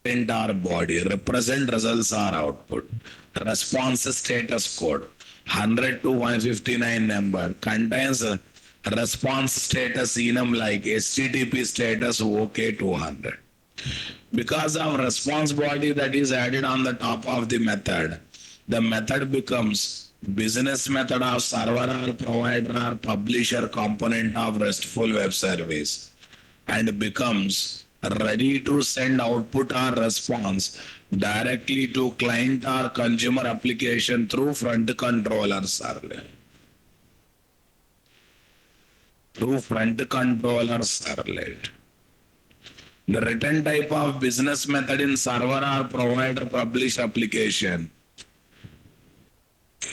content are body, represent results are output, response status code, 100 to 159 number contains a response status enum like HTTP status OK 200. Because of response body that is added on the top of the method becomes business method of server or provider or publisher component of RESTful web service and becomes ready to send output or response directly to client or consumer application through front controller servlet. Through front controller servlet. The return type of business method in server or provider publish application,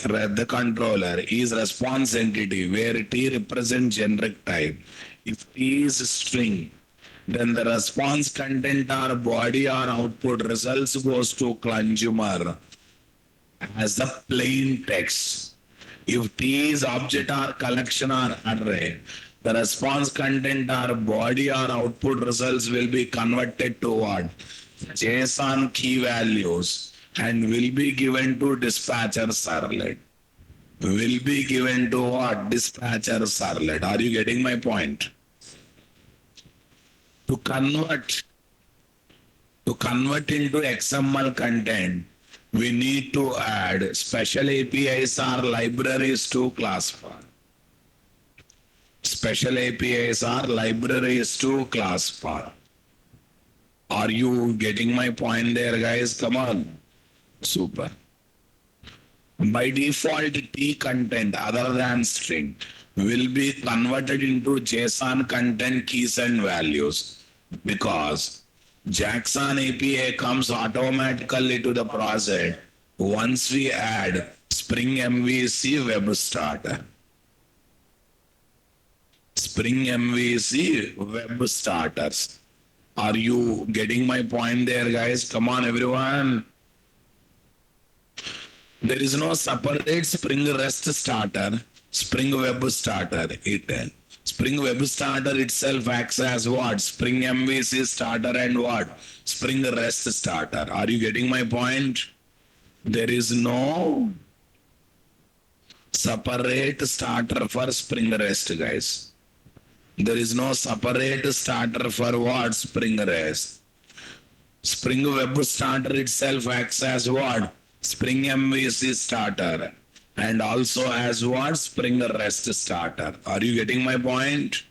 the controller is response entity where T represents generic type. If T is string, then the response content or body or output results goes to consumer as the plain text. If T is object or collection or array, the response content or body or output results will be converted to what? JSON key values and will be given to dispatcher servlet. Will be given to what? Dispatcher servlet. Are you getting my point? To convert into XML content, we need to add special APIs or libraries to classify. Special APIs are libraries to classify. Are you getting my point there, guys? Come on. Super. By default, T content other than string will be converted into JSON content keys and values because Jackson API comes automatically to the project once we add Spring MVC web starter. Spring MVC web starters. Are you getting my point there, guys? Come on, everyone. There is no separate Spring REST starter, Spring Web Starter. Spring Web Starter itself acts as what? Spring MVC starter and what? Spring REST starter. Are you getting my point? There is no separate starter for Spring REST, guys. There is no separate starter for what? Spring REST. Spring Web Starter itself acts as what? Spring MVC starter and also as what? Spring REST starter. Are you getting my point?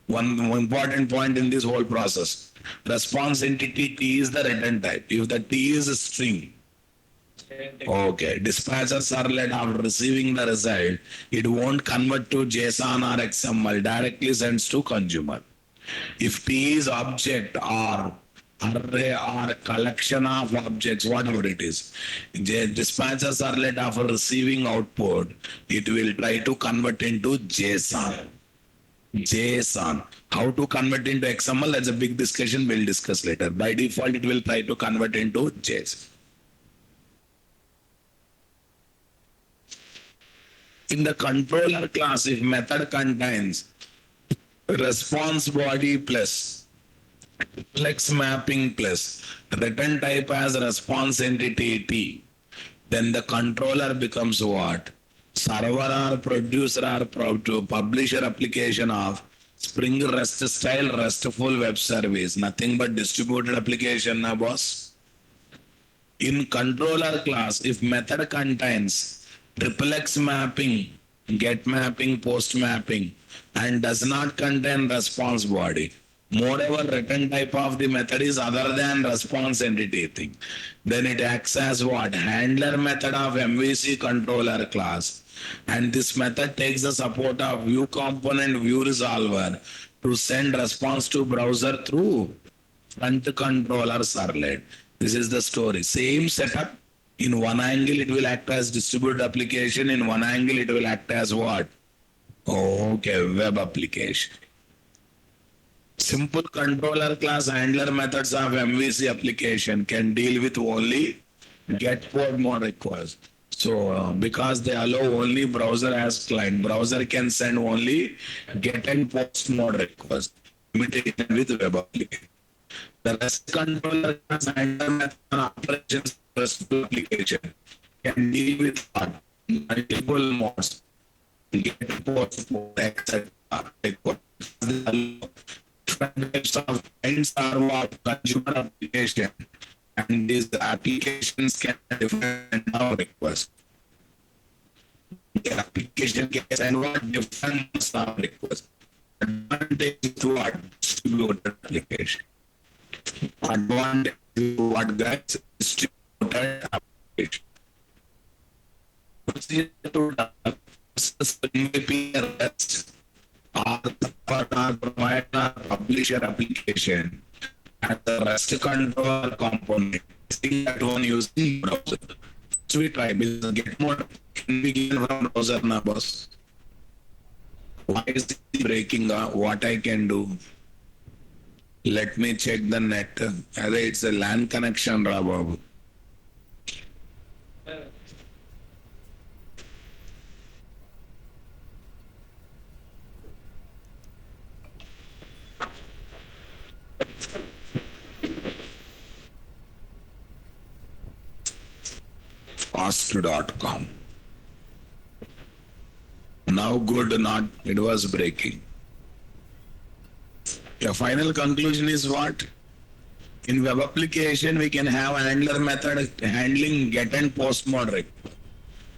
One important point in this whole process. Response entity T is the return type. If the T is a string, okay, dispatcher servlet after receiving the result, it won't convert to JSON or XML, directly sends to consumer. If T is object or array or collection of objects, whatever it is, dispatcher servlet after receiving output, it will try to convert into JSON. JSON. How to convert into XML? That's a big discussion. We'll discuss later. By default, it will try to convert into JSON. In the controller class, if method contains response body plus flex mapping plus return type as response entity T, then the controller becomes what? Server or producer or publisher application of Spring REST style RESTful web service. Nothing but distributed application, na boss? In controller class, if method contains XXX mapping, get mapping, post mapping, and does not contain response body, moreover return type of the method is other than response entity thing, then it acts as what? Handler method of MVC controller class. And this method takes the support of view component view resolver to send response to browser through front controller servlet. This is the story. Same setup. In one angle, it will act as distributed application. In one angle, it will act as what? Okay, web application. Simple controller class handler methods of MVC application can deal with only get port mode request. So, because they allow only browser as client, browser can send only get and post mode request. Limitation with web application. The REST controller can handle method operations RESTful application. Can deal with multiple modes, get post mode, etc. Different types of clients are what consumer application, and these applications can different now request. The application can send what different sub request. Advantage to what distributed application. Advantage to what gets distributed application. Procedure to develop MVP REST or provide a publisher application and the REST controller component. See that one using browser. So we try because get more can be given from browser now, boss. Why is it breaking up? What I can do? Let me check the net. It's a LAN connection, Rababu. Ask.com. Now good, not it was breaking. Your final conclusion is what? In web application, we can have handler method handling get and post mode request.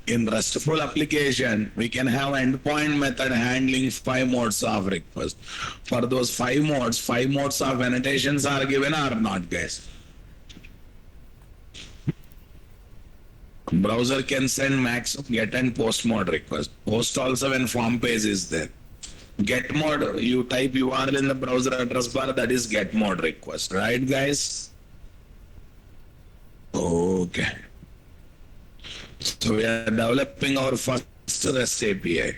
In RESTful application, we can have endpoint method handling 5 modes of request. For those 5 modes of annotations are given or not, guys? Browser can send max get and post mode request. Post also when form page is there. Get mode, you type URL in the browser address bar, that is get mode request, right, guys? Okay. So we are developing our first REST API.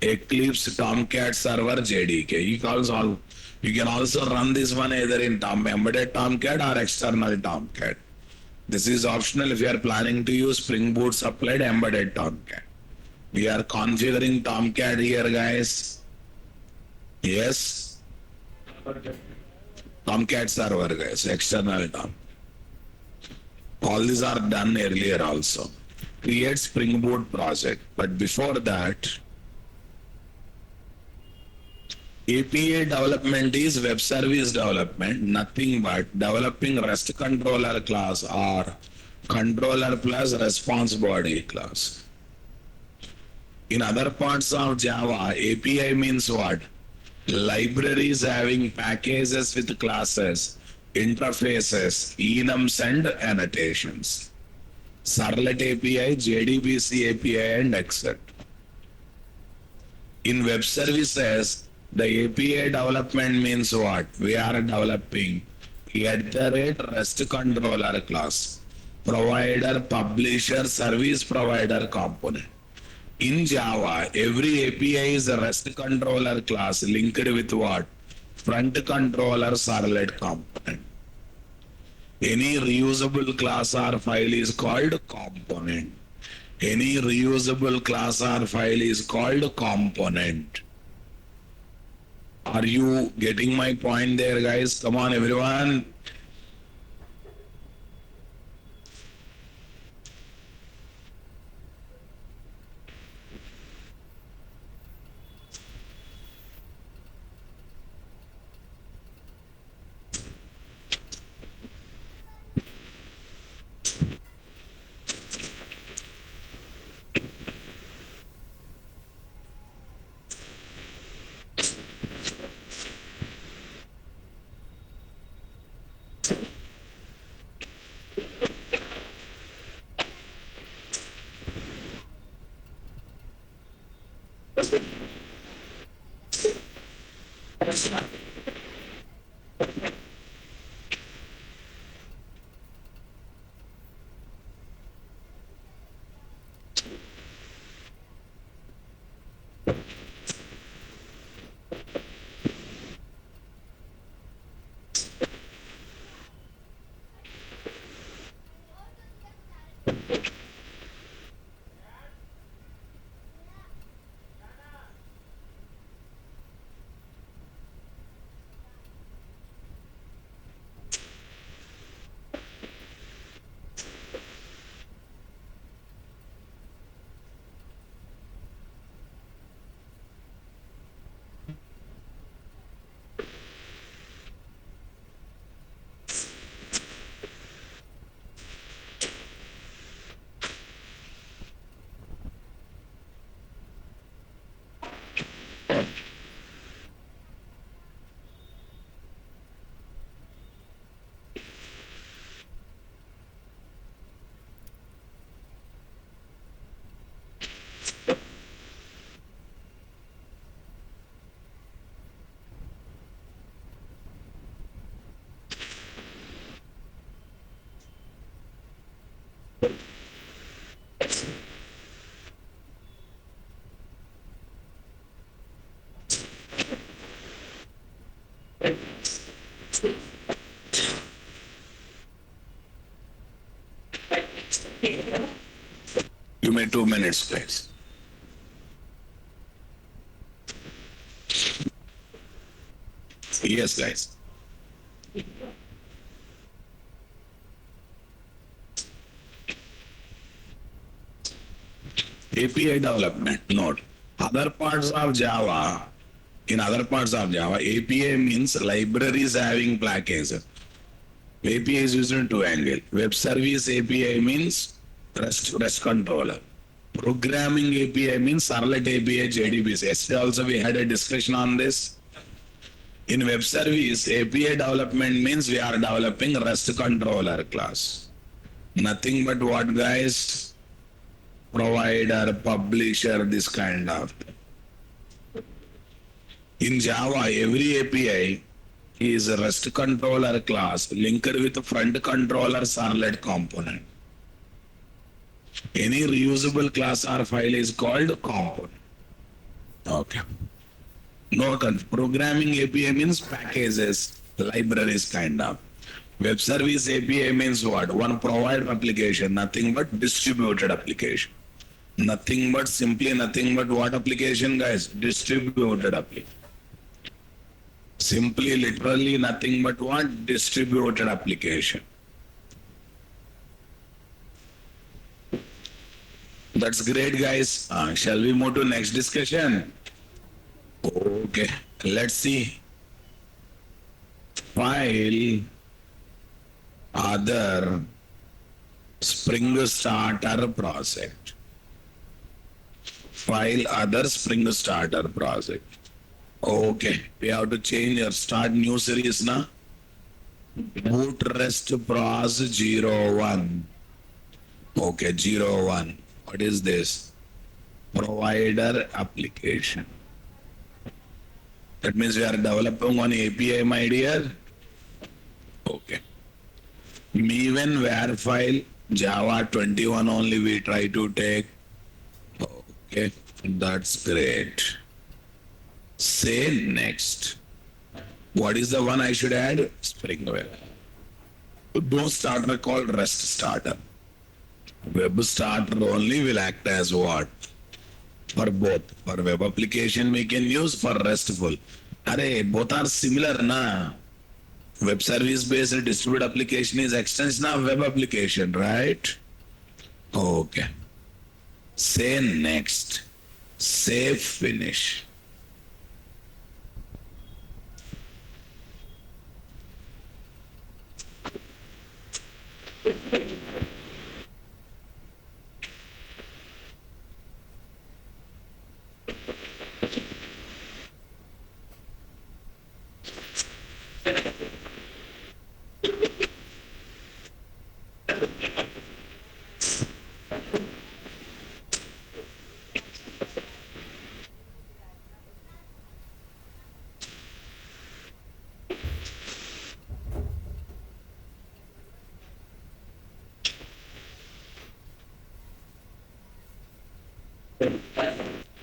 Eclipse Tomcat Server JDK. You can also run this one either in embedded Tomcat or external Tomcat. This is optional if you are planning to use Spring Boot supplied embedded Tomcat. We are configuring Tomcat here, guys. Yes. Tomcat server, guys. External Tomcat. All these are done earlier also. Create Spring Boot project. But before that, API development is web service development, nothing but developing REST controller class or controller plus response body class. In other parts of Java, API means what? Libraries having packages with classes, interfaces, enums and annotations. Servlet API, JDBC API and etc. In web services, the API development means what? We are developing REST controller class, provider, publisher, service provider component. In Java, every API is a REST controller class linked with what? Front controller servlet component. Any reusable class or file is called component. Any reusable class or file is called component. Are you getting my point there, guys? Come on, everyone. Give me 2 minutes, please. Yes, guys. API development, note. Other parts of Java, in other parts of Java, API means libraries having packages. API is used in two angles. Web service API means REST controller. Programming API means Servlet API, JDBC. Yesterday also we had a discussion on this. In web service, API development means we are developing REST controller class. Nothing but what, guys? Provider, publisher, this kind of. In Java, every API is a REST controller class linked with front controller servlet component. Any reusable class or file is called component. Okay. No, programming API means packages, libraries kind of. Web service API means what? One provider application, nothing but distributed application. Nothing but simply nothing but what application, guys? Distributed application. Simply literally nothing but what? Distributed application. That's great, guys. Shall we move to next discussion? Okay, let's see. File other Spring Starter project. File other Spring Starter project. Okay, we have to change or start new series now. Boot rest pros 01. Okay, 01. What is this? Provider application. That means we are developing one API, my dear. Okay. Even where file Java 21 only we try to take. Okay, that's great. Say next. What is the one I should add? Springware. No starter called REST starter. Web starter only will act as what? For both. For web application we can use, for RESTful. Array, both are similar na. Web service based distributed application is extension of web application, right? Okay. Say next. Say finish.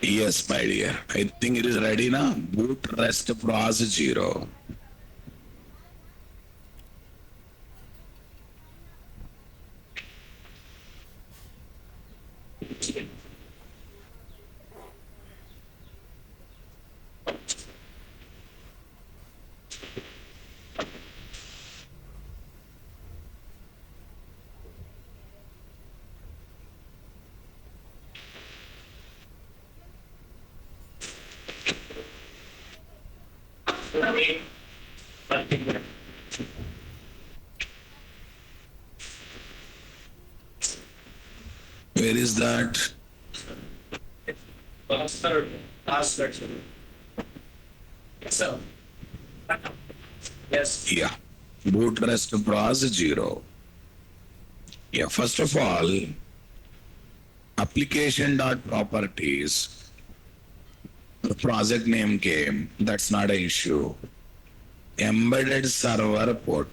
Yes, my dear. I think it is ready now. Boot rest pros 0. Where is that? Last section. So, yes. Yeah. Boot rest pros 0. Yeah, first of all, application.properties, the project name came, that's not an issue. Embedded server port.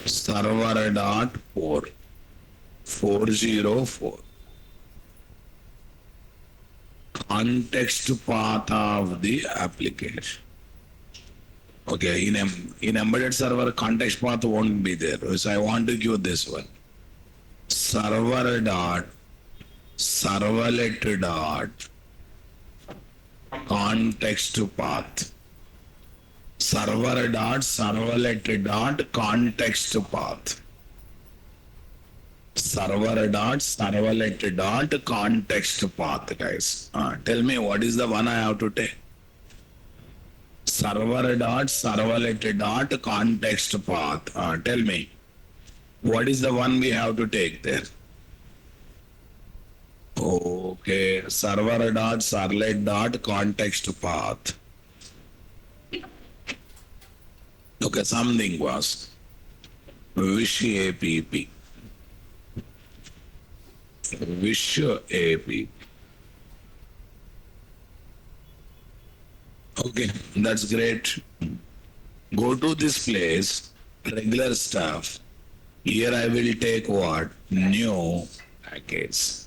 Server.port 404. Context path of the application. Okay, in embedded server, context path won't be there. So I want to give this one. Server dot servlet dot context path. Server dot servlet dot context path. Server dot servlet dot context path, guys. Tell me what is the one I have to take? Server dot servlet dot context path. Tell me what is the one we have to take there? Okay, server dot servlet dot context path. Okay, something was wish app. Wish app. Okay, that's great. Go to this place, regular stuff. Here I will take what? New package.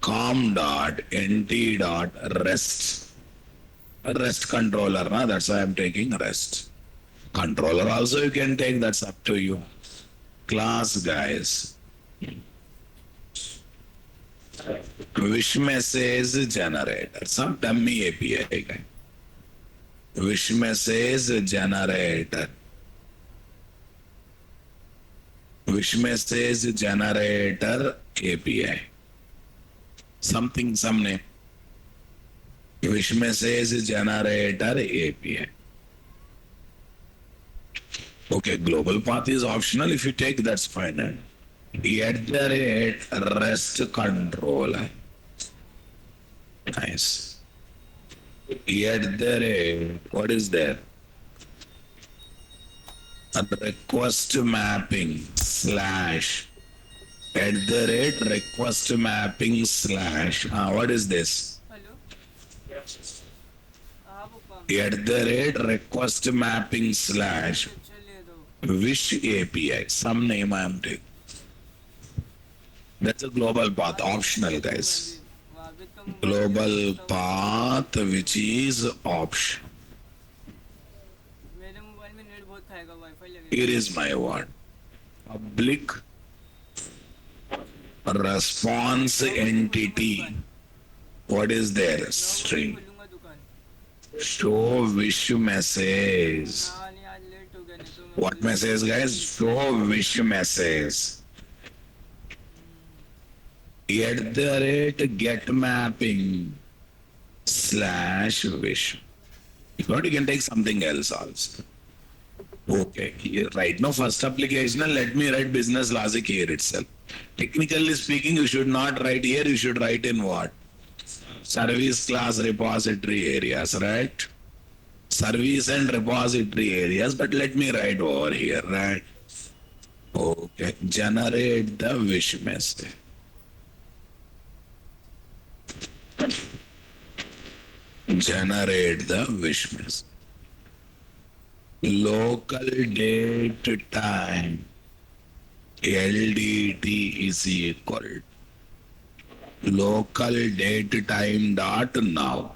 Com dot nt dot rest. Rest controller, na? That's why I'm taking rest. Controller also you can take, that's up to you. Class, guys. Wish message generator, some dummy API guy. Wish message generator. Wish message generator API. Something, some name. Wish message generator API. Okay, global path is optional. If you take, that's fine. At the rate rest controller. Nice. At the rate, what is there? A request mapping slash. At the rate request mapping slash. What is this? Hello? At the rate request mapping slash wish API. Some name I am taking. That's a global path, optional, guys. Global path, which is option. मेरे mobile में net बहुत खाएगा wifi लगेगा Here is my word. Public response entity. What is there? String. खोलूंगा दुकान Show wish message. हाँ नहीं आज लेट हो गया नहीं तो मैं What message, guys? Show wish message. At the rate get mapping slash wish. If not, you can take something else also. Okay, here, right now first application, let me write business logic here itself. Technically speaking, you should not write here, you should write in what? Service class repository areas, right? Service and repository areas, but let me write over here, right? Okay, generate the wish message. Generate the wish message. Local date time LDT is equal to local date time dot now.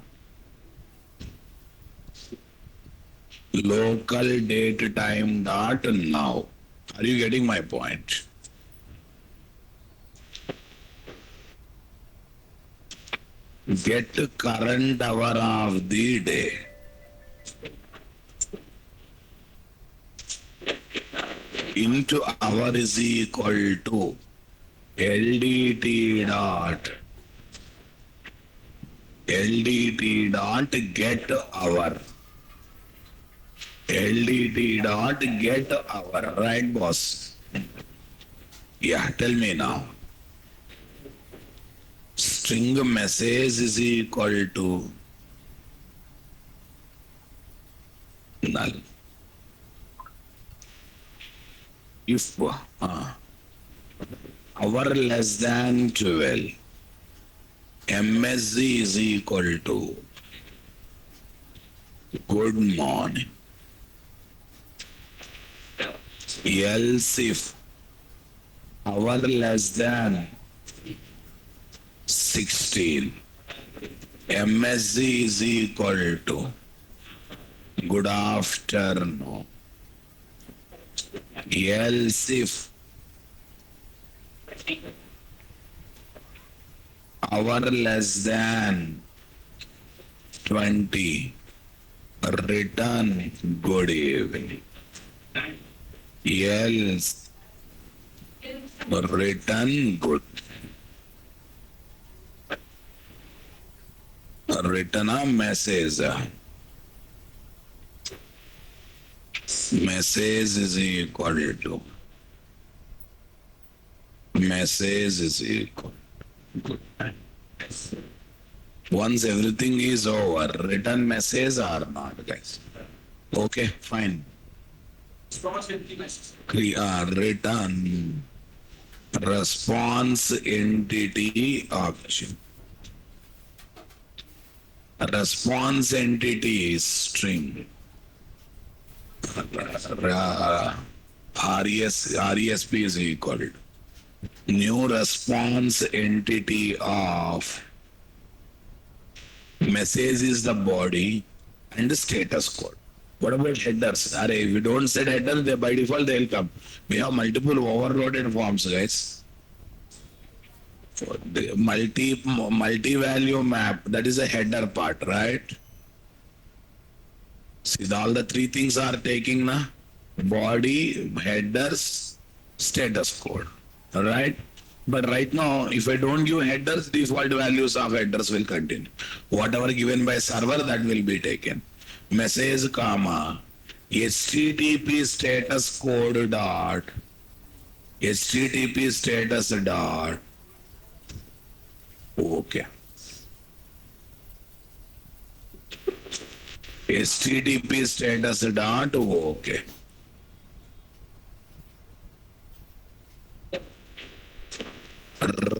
Local date time dot now. Are you getting my point? Get current hour of the day. Into hour is equal to LDT dot get hour. LDT dot get hour. Right, boss? Yeah, tell me now. String message is equal to null. If hour less than 12, MSG is equal to good morning. Else if hour less than 16, MSG is equal to good afternoon. Else if hour less than 20, return good evening. Else return good. Return a message. Message is equal to. Message is equal. Good. Once everything is over, return message or not, guys? Okay, fine. Return response entity option. Response entity is string. RESP is equal to new response entity of message is the body and the status code. What about headers? If you don't set header, they by default they'll come. We have multiple overloaded forms, guys. For the multi-value map, that is a header part, right? See, all the three things are taking na body, headers, status code, all right? But right now, if I don't give headers, default values of headers will continue. Whatever given by server, that will be taken. Message comma HTTP status code dot HTTP status dot okay. HTTP status dot okay.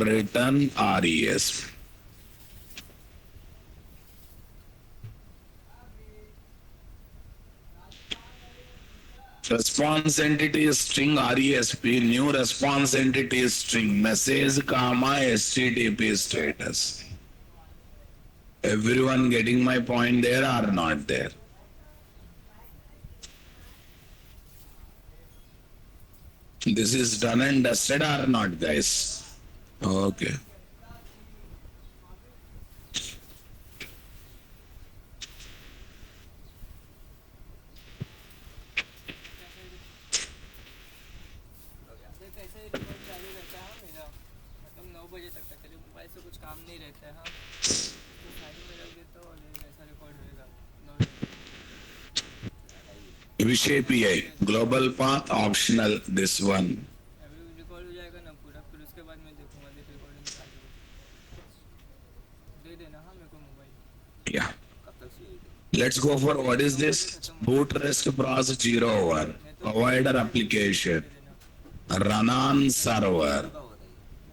Return RES. Response entity is string RESP, new response entity is string message comma HTTP status. Everyone getting my point there or not there? This is done and dusted or not, guys? Okay. देख ऐसे ही record चालू रहता है मेरा मतलब 9 बजे तक चले मोबाइल से कुछ काम नहीं रहता है हाँ तो साइड में रख देता हूँ और ऐसा रिकॉर्ड रहेगा 9 Wish API, global path optional, this one. अभी रिकॉर्ड हो जाएगा ना पूरा फिर उसके बाद मैं देखूंगा देख रिकॉर्डिंग चालू दे देना हाँ मेरे को मोबाइल Yeah. कब तक चाहिए Let's go for what is this? Boot REST pros 01. Provider application. Run on server.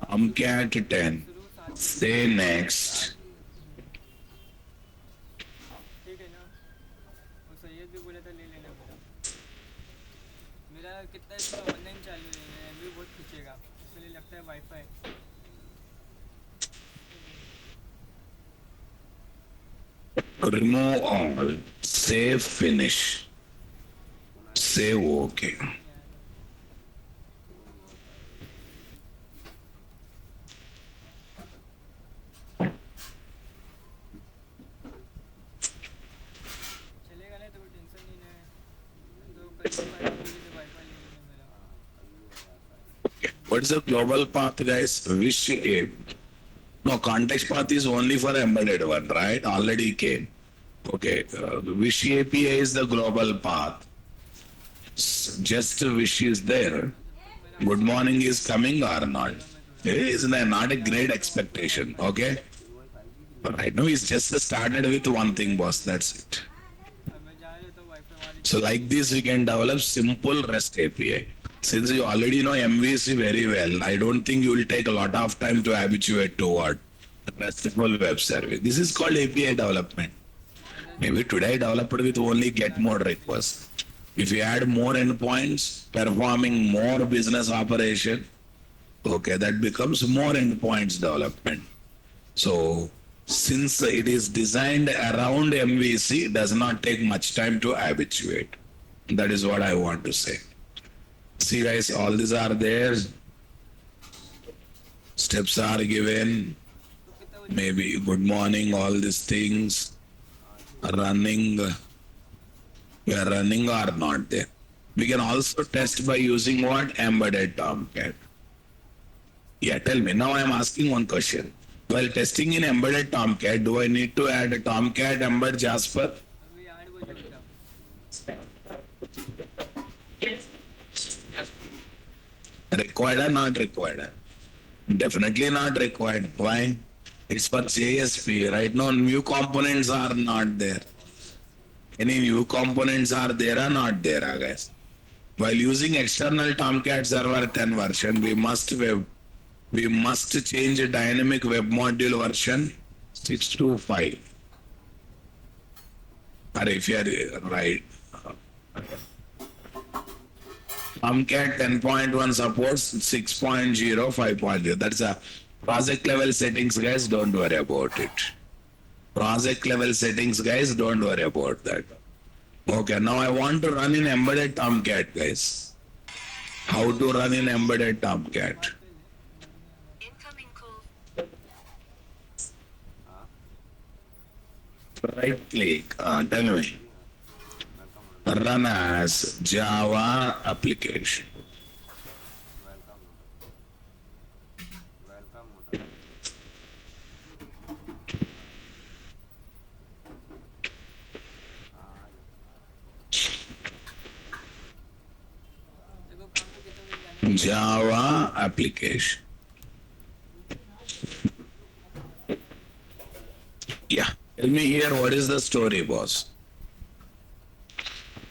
Tomcat 10. Say next. ठीक है ना वो सैयद भी बोला था ले लेना मेरा मेरा कितना इसमें ऑनलाइन चालू है एमबी बहुत खींचेगा इसलिए लगता है wifi Remove all. Save finish. Save okay. चलेगा नहीं तो कोई टेंशन नहीं है तो कहीं वाईफाई ले लेना मेरा What is the global path, guys? Wish A. No, context path is only for embedded one, right? Already came. Okay. Wish API is the global path. Just wish is there. Good morning is coming or not? Isn't that not a great expectation? Okay. But right now, he's just started with one thing, boss. That's it. अब मैं जा रहा तो wifi वाली So like this, we can develop simple REST API. Since you already know MVC very well, I don't think you will take a lot of time to habituate to what RESTful web service. This is called API development. Maybe today I developed with only get more requests. If you add more endpoints, performing more business operation, okay, that becomes more endpoints development. So Since it is designed around MVC, does not take much time to habituate. That is what I want to say. See guys, all these are there. Steps are given. Maybe good morning, all these things. Running. We are running or not there. We can also test by using what? Embedded Tomcat. Yeah, tell me. Now I am asking one question. While testing in embedded Tomcat, do I need to add a Tomcat embed Jasper? अभी 8 बजे उठा. Required or not required? Definitely not required. Why? It's for JSP. Right now, new components are not there. Any new components are there or not there, guys? While using external Tomcat Server 10 version, we must change a dynamic web module version 625. Or if you are right. Tomcat 10.1 supports 6.0, 5.0. That's a project level settings, guys. Don't worry about it. Project level settings, guys. Don't worry about that. Okay, now I want to run in embedded Tomcat, guys. How to run in embedded Tomcat? Incoming call. Right click. Tell me. Run as Java application. देखो काम पे कितना दिन जाने Java application. Yeah. Tell me here what is the story, boss?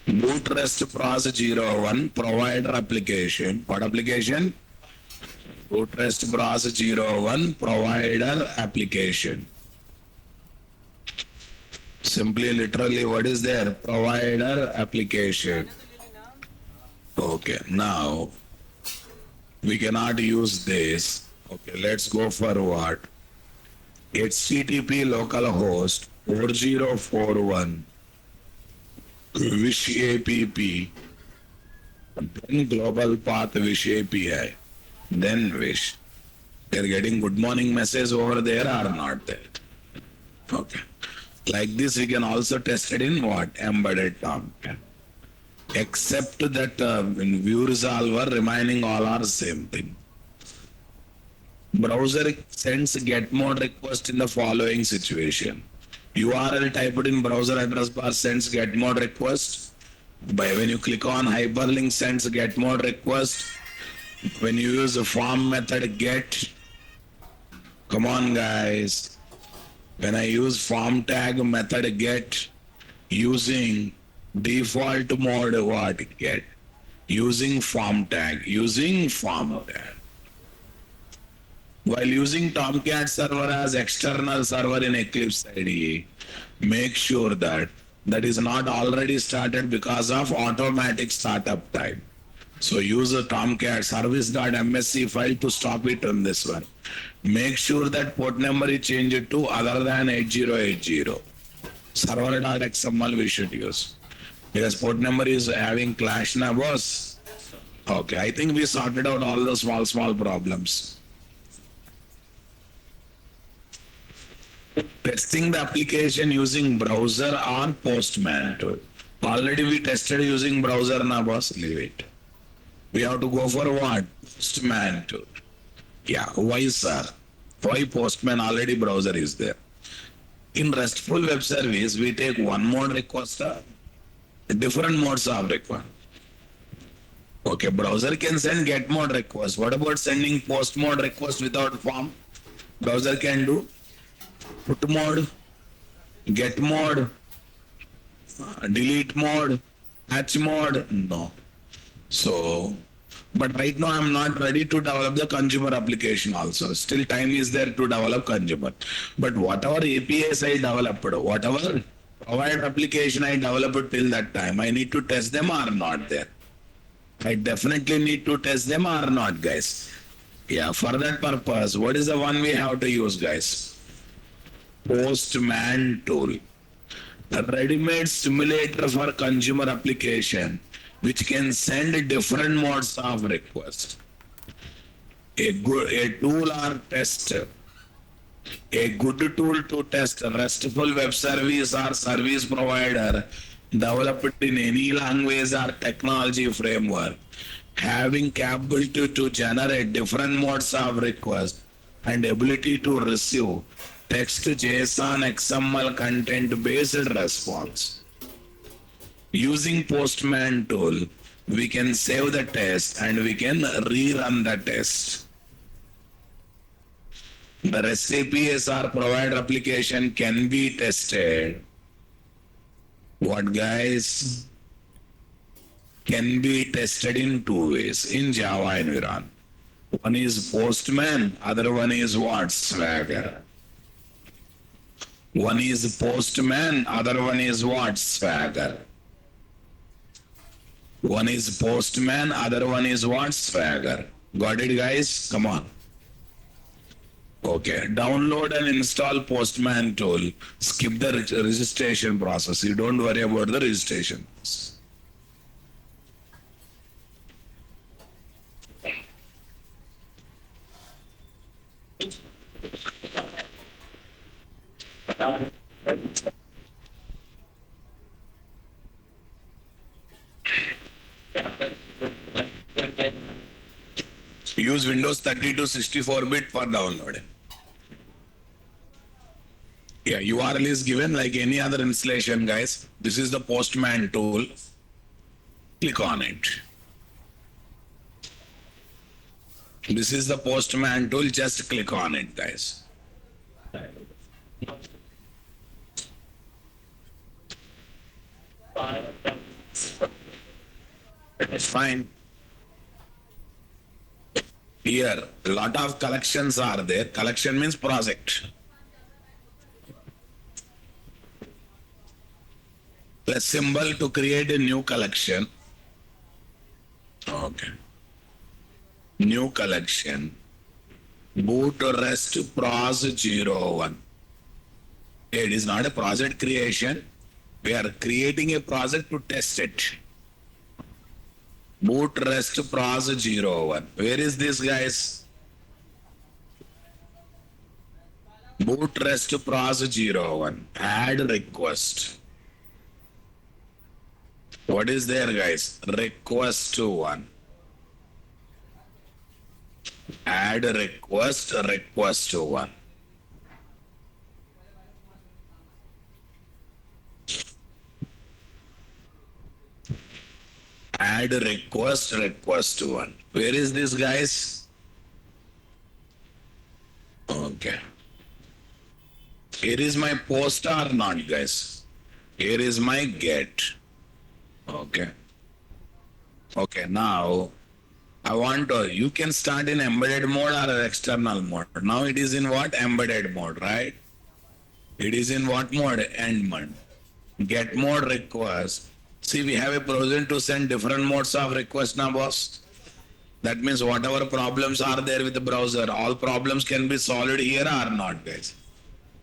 Boot REST Pros 01 provider application. What application? Boot REST Pros 01 provider application. Simply, literally, what is there? Provider application. Okay, now we cannot use this. Okay, let's go for what? HTTP localhost 4041 wish app, then global path wish API, then wish. They're getting good morning message over there or not there. Okay. Like this, we can also test it in what? Embedded Tomcat. Except that in view resolver, remaining all are same thing. Browser sends get mode request in the following situation. URL typed in browser address bar sends get mode request. By when you click on hyperlink sends get mode request. When you use the form method get, come on guys. When I use form tag method get using default mode what get using form tag while using Tomcat server as external server in Eclipse IDE, make sure that is not already started because of automatic startup time. So use a Tomcat service.msc file to stop it on this one. Make sure that port number is changed to other than 8080. Server.xml we should use. Because port number is having clash na boss. Okay, I think we sorted out all the small problems. Testing the application using browser or Postman tool. Already we tested using browser na boss, leave it. We have to go for what? Postman tool. Yeah, why sir? Why Postman? Already browser is there. In RESTful web service, we take one mode request, different modes of request. Okay, browser can send get mode request. What about sending post mode request without form? Browser can do put mode, get mode, delete mode, hatch mode. No. So, but right now I'm not ready to develop the consumer application also. Still time is there to develop consumer. But whatever APIs I developed, whatever provider application I developed till that time, I need to test them or not there. I definitely need to test them or not, guys. Yeah, for that purpose, what is the one we have to use, guys? Postman tool. A ready-made simulator for consumer application which can send different modes of request. A tool or test. A good tool to test a RESTful web service or service provider developed in any language or technology framework, having capability to generate different modes of request and ability to receive text, JSON, XML content based response. Using Postman tool, we can save the test and we can rerun the test. The REST APIs or provider application can be tested. What guys? Can be tested in two ways in Java environment. One is Postman, other one is what? Swagger. One is Postman, other one is what? Swagger. One is Postman, other one is what? Swagger. Got it guys? Come on. Okay, download and install Postman tool. Skip the registration process. You don't worry about the registration. Use Windows 32 64-bit for downloading. Yeah, URL is given like any other installation, guys. This is the Postman tool. Click on it. This is the Postman tool. Just click on it, guys. It's fine. Here, a lot of collections are there. Collection means project. Press symbol to create a new collection. Okay. New collection. Boot REST pros 01. It is not a project creation. We are creating a project to test it. Boot REST pros 01. Where is this, guys? Boot REST pros 01. Add request. What is there, guys? Request to one. Add request to one. Add request to one. Where is this, guys? Okay. Here is my post or not, guys? Here is my get. Okay. Okay, now I want to, you can start in embedded mode or external mode. Now it is in what? Embedded mode, right? It is in what mode? End mode. Get mode request. See, we have a provision to send different modes of request now, boss. That means whatever problems are there with the browser, all problems can be solved here or not, guys.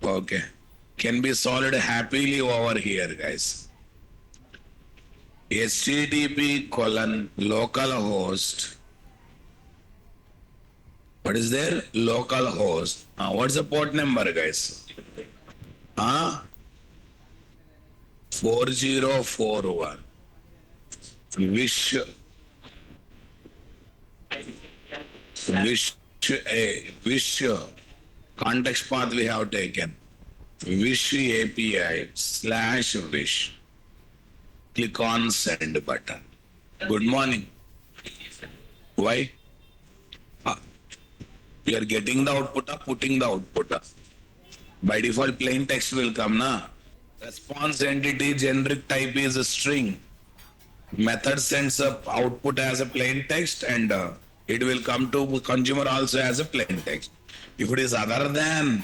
Okay. Can be solved happily over here, guys. http:/localhost. What is there? Localhost. What's the port number, guys? 4041. Wish context path we have taken. Wish API/wish. Click on send button. Good morning. Why? You are getting the output or putting the output up. By default, plain text will come, na? Response entity generic type is a string. Method sends up output as a plain text and it will come to consumer also as a plain text. If it is other than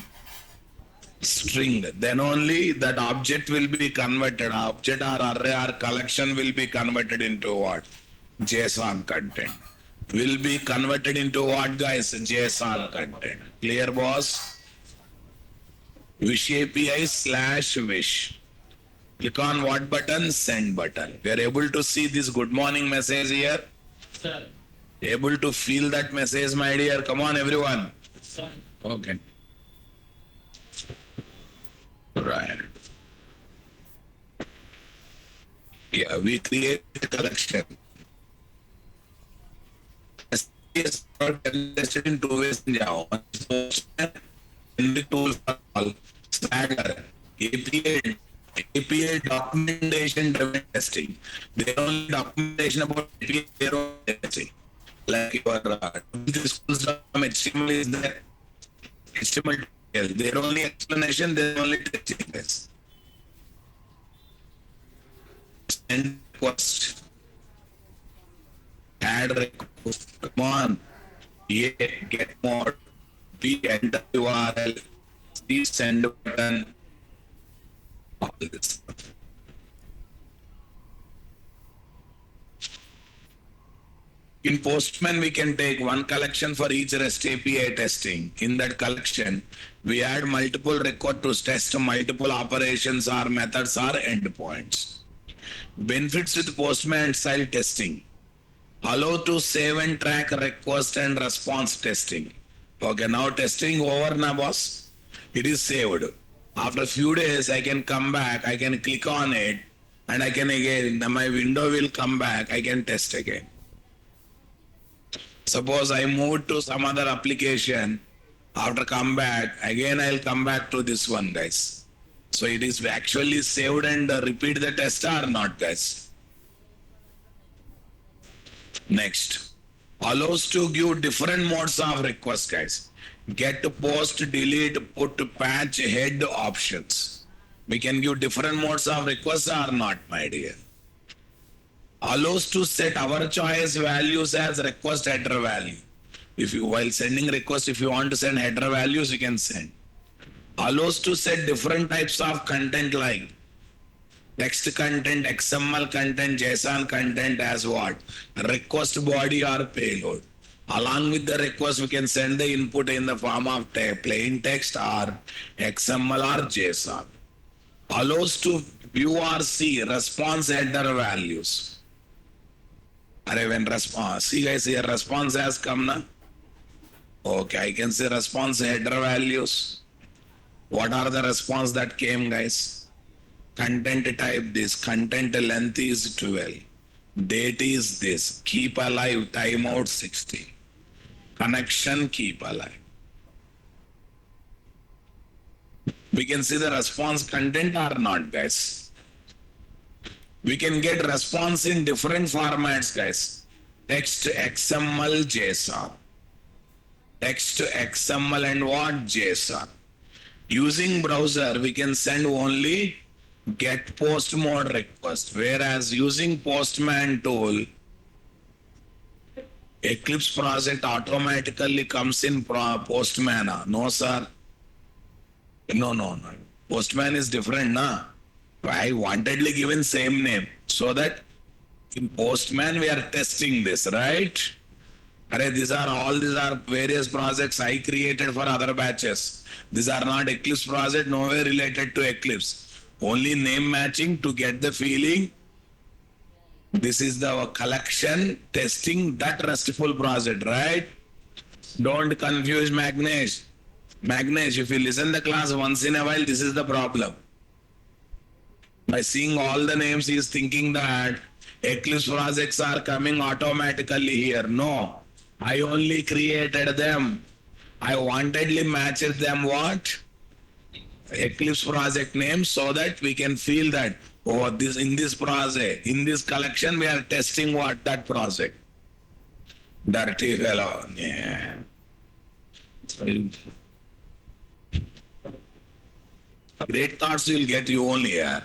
string, then only that object will be converted. Object or array or collection will be converted into what? JSON content. Will be converted into what, guys? JSON content. Clear, boss? Wish API / wish. Click on what button? Send button. We are able to see this good morning message here. Sir. Able to feel that message, my dear. Come on, everyone. Sir. Okay. Right. Yeah, we create a collection. Is tested in two ways now. In the tool for all, Swagger, API documentation driven testing. They only documentation about API their own testing. Like your schools HTML is there, HTML. Their only explanation, their only testing this. Send request, add request. Come on, yeah, get more. Be enter URL, see send button, all this stuff. In Postman, we can take one collection for each REST API testing. In that collection, we add multiple records to test multiple operations or methods or endpoints. Benefits with Postman style testing. Allow to save and track request and response testing. Okay, now testing over now, boss. It is saved. After a few days, I can come back, I can click on it, and I can again, my window will come back, I can test again. Suppose I move to some other application, after come back, again I'll come back to this one, guys. So it is actually saved and repeat the test or not, guys. Next, allows to give different modes of request, guys. Get, post, delete, put, patch, head options. We can give different modes of request or not, my dear. Allows to set our choice values as request header value. If you, while sending request, if you want to send header values, you can send. Allows to set different types of content like text content, XML content, JSON content as what? Request body or payload. Along with the request, we can send the input in the form of plain text or XML or JSON. Allows to view or see response header values. When response, see guys here response has come now. Okay, I can say response header values. What are the response that came, guys? Content type this, content length is 12, date is this, keep alive, timeout 60, connection keep alive. We can see the response content or not, guys. We can get response in different formats, guys. Text, XML, JSON. Text, XML and what? JSON. Using browser, we can send only get post mode request, whereas using Postman tool, Eclipse project automatically comes in Postman. No, sir. No. Postman is different, na? I wantedly given same name so that in Postman we are testing this, right? These are various projects I created for other batches. These are not Eclipse project, nowhere related to Eclipse. Only name matching to get the feeling. This is the collection testing that RESTful project, right? Don't confuse Magnesh. Magnesh, if you listen the class once in a while, this is the problem. By seeing all the names, he is thinking that Eclipse projects are coming automatically here. No, I only created them. I wantedly matched them what? Eclipse project name so that we can feel that, oh, this in this project, in this collection, we are testing what? That project. Dirty fellow. Yeah. Great thoughts will get you only here.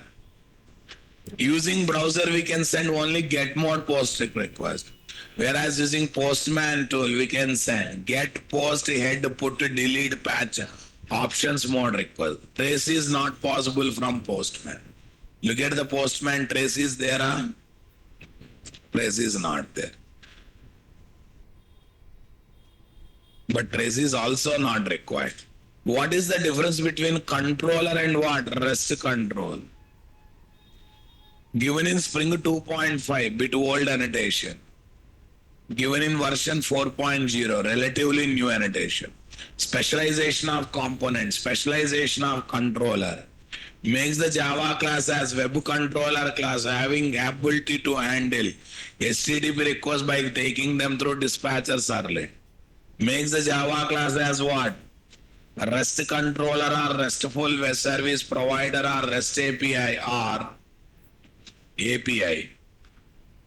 Using browser, we can send only get mode post request. Whereas using Postman tool, we can send get, post, head, put, delete, patch, options mode request. Trace is not possible from Postman. Look at the Postman, trace is there, huh? Trace is not there. But trace is also not required. What is the difference between controller and what? Rest control. Given in Spring 2.5, bit old annotation. Given in version 4.0, relatively new annotation. Specialization of component, specialization of controller. Makes the Java class as web controller class having ability to handle HTTP requests by taking them through dispatcher servlet. Makes the Java class as what? REST controller or RESTful web service provider or REST API or API.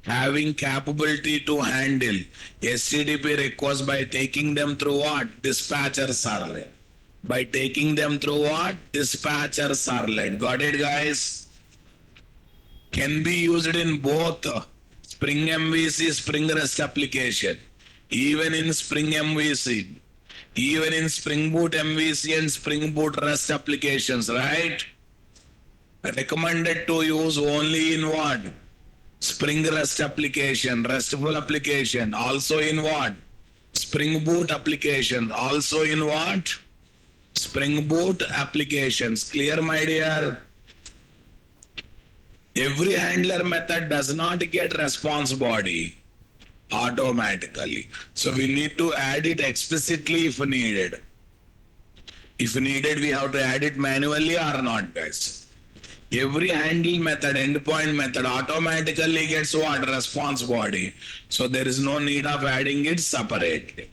Having capability to handle HTTP requests by taking them through what? Dispatcher servlet. By taking them through what? Dispatcher servlet. Got it, guys? Can be used in both Spring MVC, Spring REST application. Even in Spring MVC. Even in Spring Boot MVC and Spring Boot REST applications, right? Recommended to use only in what? Spring REST application, RESTful application. Also in what? Spring Boot application. Also in what? Spring Boot applications. Clear, my dear? Every handler method does not get response body automatically. So we need to add it explicitly if needed. If needed, we have to add it manually or not, guys. Every handle method, endpoint method automatically gets what? Response body. So there is no need of adding it separately.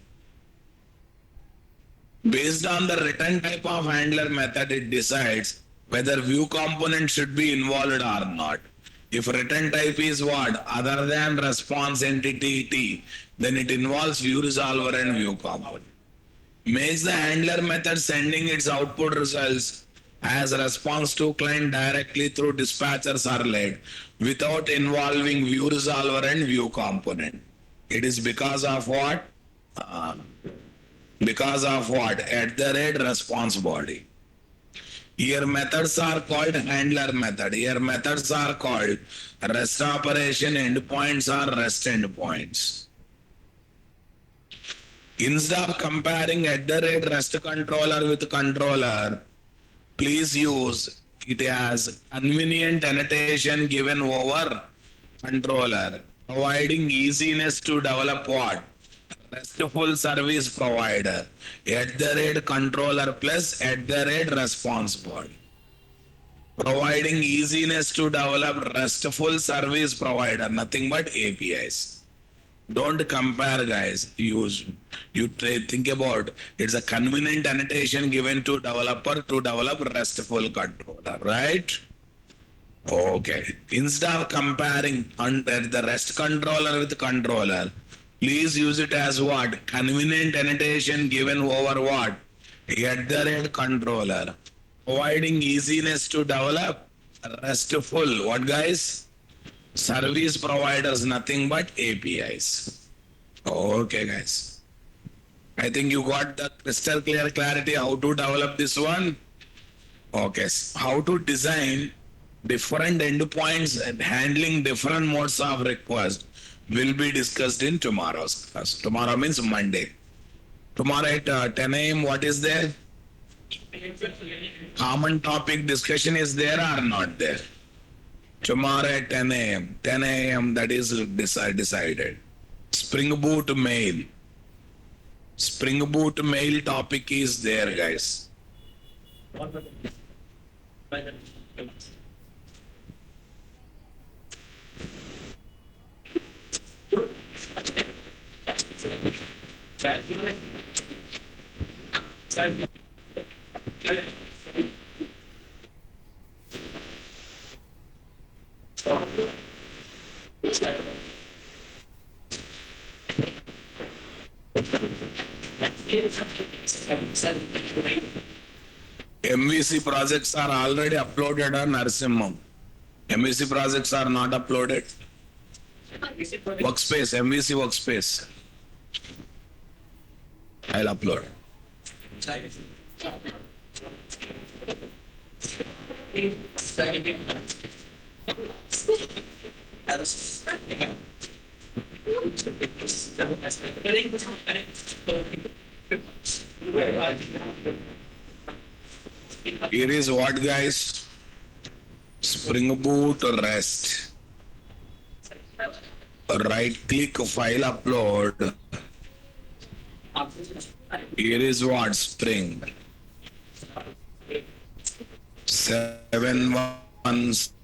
Based on the return type of handler method, it decides whether view component should be involved or not. If return type is what? Other than response entity T, then it involves view resolver and view component. Makes the handler method sending its output results as response to client directly through dispatcher servlet without involving view resolver and view component. It is because of what? Because of what? @response body. Here methods are called handler method. Here methods are called REST operation endpoints or REST endpoints. Instead of comparing @REST controller with controller, please use it as convenient annotation given over controller, providing easiness to develop what? RESTful service provider, @controller plus @response body. Providing easiness to develop RESTful service provider, nothing but APIs. Don't compare, guys. Think about it's a convenient annotation given to developer to develop RESTful controller, right? Okay. Instead of comparing the REST controller with controller, please use it as what? Convenient annotation given over what? @controller. Providing easiness to develop RESTful. What, guys? Service providers, nothing but APIs. Okay, guys. I think you got the crystal clear clarity how to develop this one. Okay. How to design different endpoints and handling different modes of request will be discussed in tomorrow's class. Tomorrow means Monday. Tomorrow at 10 a.m. what is there? Common topic discussion is there or not there? Tomorrow at 10 a.m. 10 a.m. that is decided. Spring Boot mail. Spring Boot mail topic is there, guys. MVC projects are already uploaded on Narsimham. MVC projects are not uploaded. Workspace, MVC workspace. I'll upload. Here is what, guys? Spring Boot REST. Right click, file upload. Here is what? Spring 717